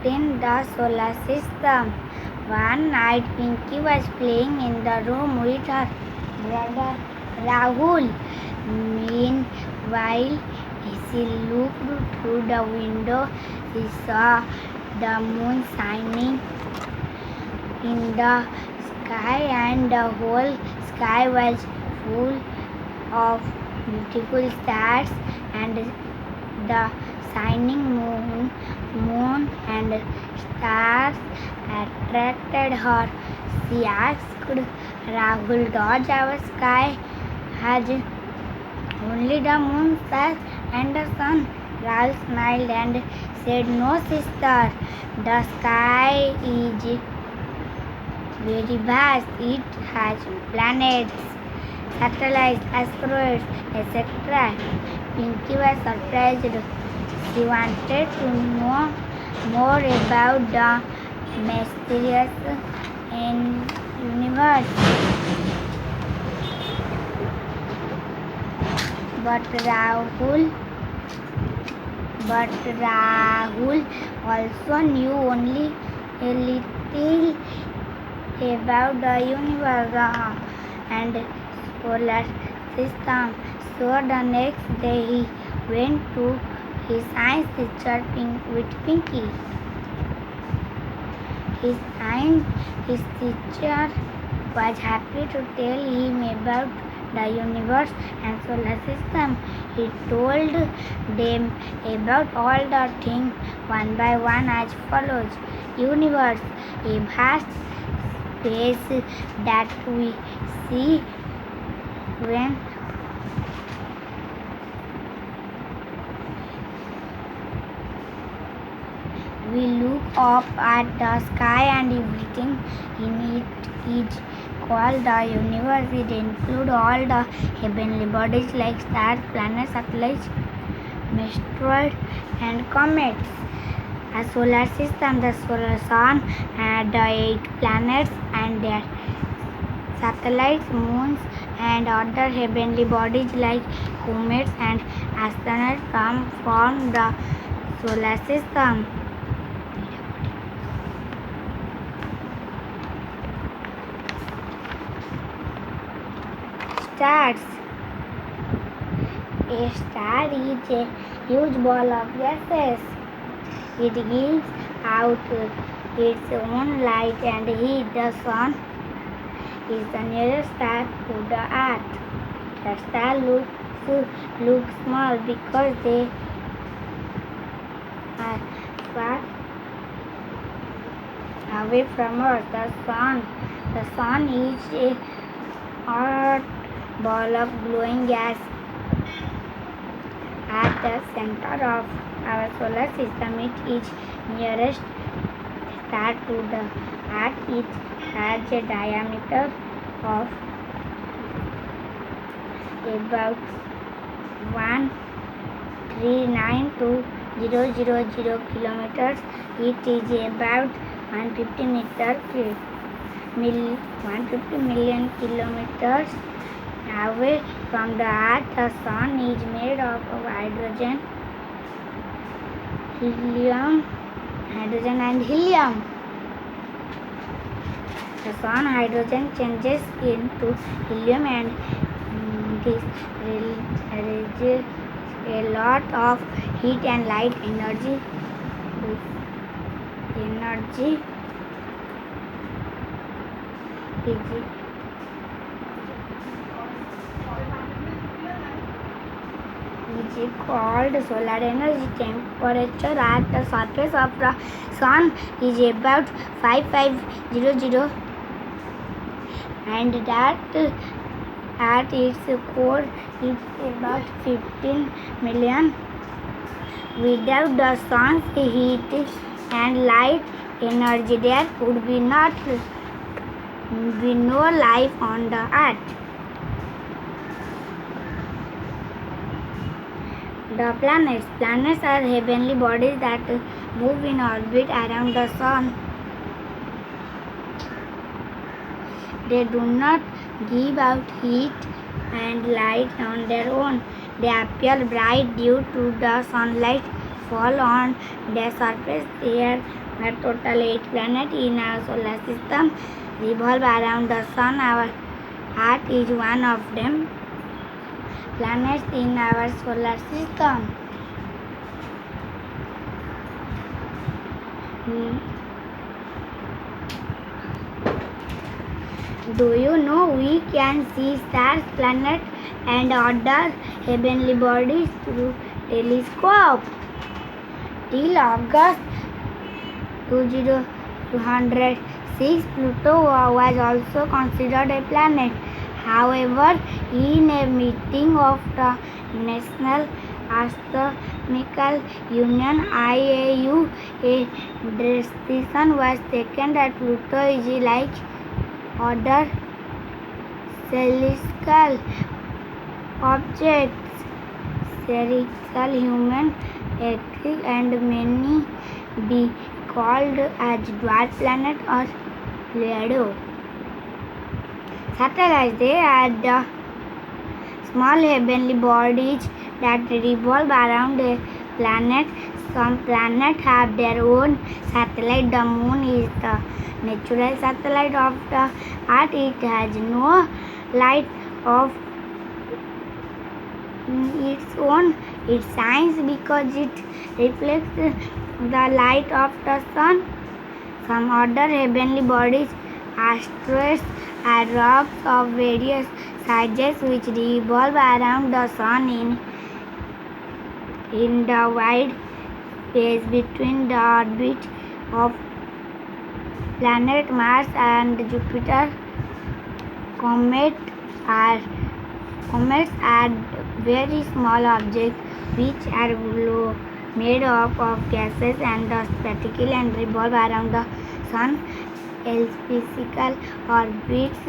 in the solar system. One night, Pinky was playing in the room with her brother Rahul. Meanwhile, she looked through the window. She saw the moon shining in the sky, and the whole sky was full of beautiful stars, and the shining moon and stars attracted her. She asked Rahul, "Does our sky has only the moon, stars, and the sun?" Rahul smiled and said, "No, sister. The sky is very vast. It has planets, satellites, asteroids, etc." Pinky was surprised. She wanted to know more about the mysterious universe. But Rahul also knew only a little about the universe and solar system. So the next day he went to his science teacher with Pinky. His teacher was happy to tell him about the universe and solar system. He told them about all the things one by one as follows. Universe, a vast space that we see when we look up at the sky, and everything in it is called the universe. It includes all the heavenly bodies like stars, planets, satellites, asteroids, and comets. A solar system, the solar sun, and the 8 planets and their satellites, moons, and other heavenly bodies like comets and asteroids come from the solar system. Stars. A star is a huge ball of gases. It gives out its own light and heat. The sun is the nearest star to the earth. The star looks small because they are far away from Earth. The sun is a hot ball of glowing gas at the center of our solar system. It is nearest star to the Earth. It has a diameter of about 1392000 kilometers. It is about 150 million kilometers away from the Earth. The sun is made up of hydrogen and helium. The sun hydrogen changes into helium, and this releases a lot of heat and light energy. Is called solar energy. Temperature at the surface of the sun is about 5500, and that at its core is about 15 million. Without the sun's heat and light energy, there could be no life on the earth. The planets. Planets are heavenly bodies that move in orbit around the sun. They do not give out heat and light on their own. They appear bright due to the sunlight fall on their surface. There are total 8 planets in our solar system revolve around the sun. Our Earth is one of them planets in our solar system. Do you know we can see stars, planets and other heavenly bodies through telescope? Till August 206, Pluto was also considered a planet. However, in a meeting of the National Astronomical Union (IAU), a decision was taken that Pluto is like other celestial objects, spherical, human, electric, and many be called as dwarf planet or Pleiado. Satellites, they are the small heavenly bodies that revolve around a planet. Some planets have their own satellite. The moon is the natural satellite of the Earth. It has no light of its own. It shines because it reflects the light of the sun. Some other heavenly bodies, asteroids, are rocks of various sizes which revolve around the sun in the wide space between the orbits of planet Mars and Jupiter. Comets are very small objects which are made up of gases and dust particles and revolve around the sun. Elliptical orbits.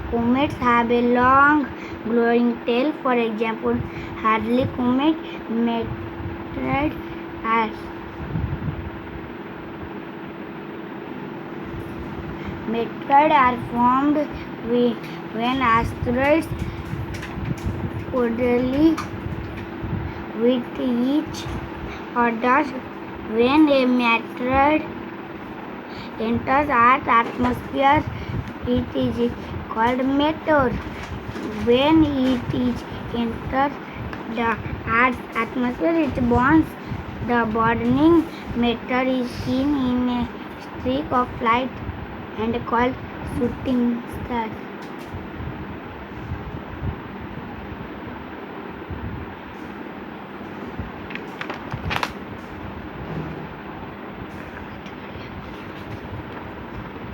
Comets have a long glowing tail. For example, Halley comet, Meteoroid are formed when asteroids collide with each other. When a meteoroid enters Earth's atmosphere, it is called meteor. When it is enters the Earth's atmosphere, it burns. The burning matter is seen in a streak of light and called shooting star.